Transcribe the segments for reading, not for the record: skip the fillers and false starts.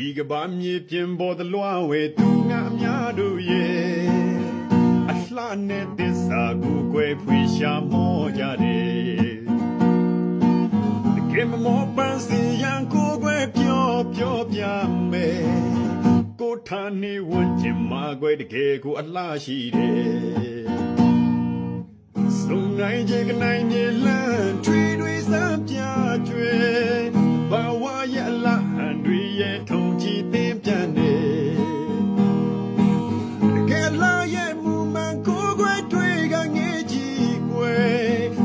ဒီကဘာမြေပြင်ပေါ်သလွှားဝဲသူငါအများတို့ရဲ့အလှနဲ့သစ္စာကိုကွယ်ဖွေရှာမောကြတယ်တကယ်မမောပန်းစီရန်ကိုကွယ်ပြောပြမယ်ကိုထားနေဝန်းကျင်မှာကွယ်တကယ်ကိုအလှရှိတယ်စုံနိုင်ခြင်းကနိုင်မြေလန်းထွေတွေစမ်းပြကျွဲဘာဝရဲ့အလှဟန်တွေရဲ့ထုံကြည့်သင်ပြန်တယ်တကယ်လာရဲ့မူမှန်ကိုကွယ်တွေကငေးကြည့်ကွယ်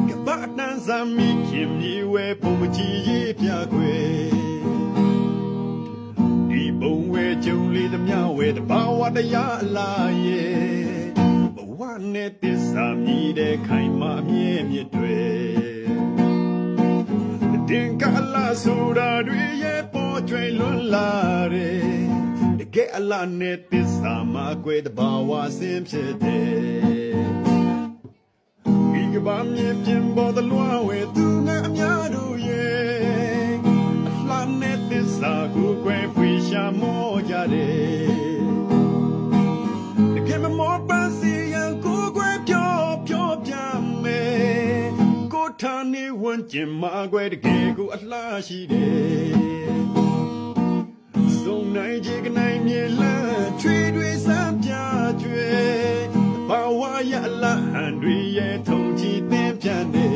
ကဘာတန်းစမ်းမိခင်မြေဝဲပုံမကြည့်ရေးပြကွယ်ဒီဘုံဝဲကြုံလေးသမျှဝဲတဘာဝတရားအလားရဲ့ဘဝနဲ့သစ္စာမြည်တဲ့ခိုင်မာမြဲမြစ်တွေတင်ကလာဆိုတာတွေရဲ့ပေါ်ကျွေလွန်လာတယ်တကယ်အလားနဲ့သစ္စာမှာကွယ်တဘာဝဆင်းဖြစ်တယ်ဒီကဘာမြေပြင်ပေါ်သလွှားဝဲသူငါအများတို့ရဲ့အလားနဲ့သစ္စာကိုကွယ်ဖွေရှာမောကြတယ်တကယ်မမောပန်းစီရန်ကိုကွယ်ပြောပြမယ်ကိုထားနေဝန်းကျင်မှာကွယ်တကယ်ကိုအလားရှိတယ်စုံနိုင်ခြင်းကနိုင်မြေလန်းချွေတွေစမ်းပြကျွဲဘာဝရအလားဟန်တွေရဲ့ထုံကြည့်သင်ပြန်တယ်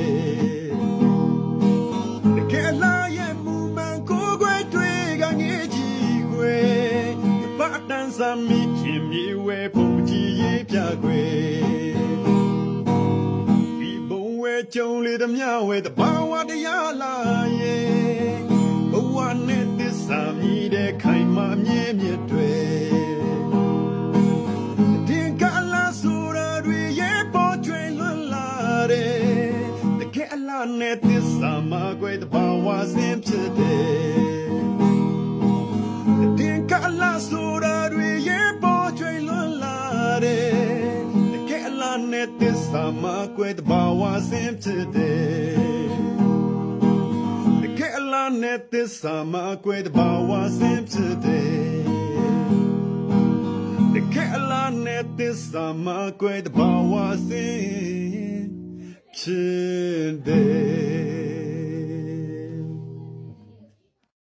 တကယ်လားရဲ့မူမှန်ကိုကွယ်တွေကငေးကြည့်ကွယ်ဘာတန်းစမ်းမိခင်မြေဝဲပုံကြည့်ရေးပြကွယ်ဒီဘုံဝဲကြုံလေသမျှဝဲတဘာဝတရားလားရဲ့ဘဝနဲ့သစ္စာမြည်တဲ့ခိုင်မာမြဲမြစ်တွေတင်ကလာဆိုတာတွေရဲ့ပေါ်ကျွေလွန်လာတယ်တကယ်အလားနဲ့သစ္စာမှာကွယ်တဘာဝဆင်းဖြစ်တယ်တင်ကလာဆိုတာတွေရဲ့ပေါ်ကျွေလွန်လာတယ်တကယ်အလားနဲ့သစ္စာမှာကွယ်တဘာဝဆင်းဖြစ်တယ်တကယ်အလားနဲ့သစ္စာမှာကွယ်တဘာဝဆင်းဖြစ်တယ်တကယ်အလားနဲ့သစ္စာမှာကွယ်တဘာဝဆင်းဖြစ်တယ်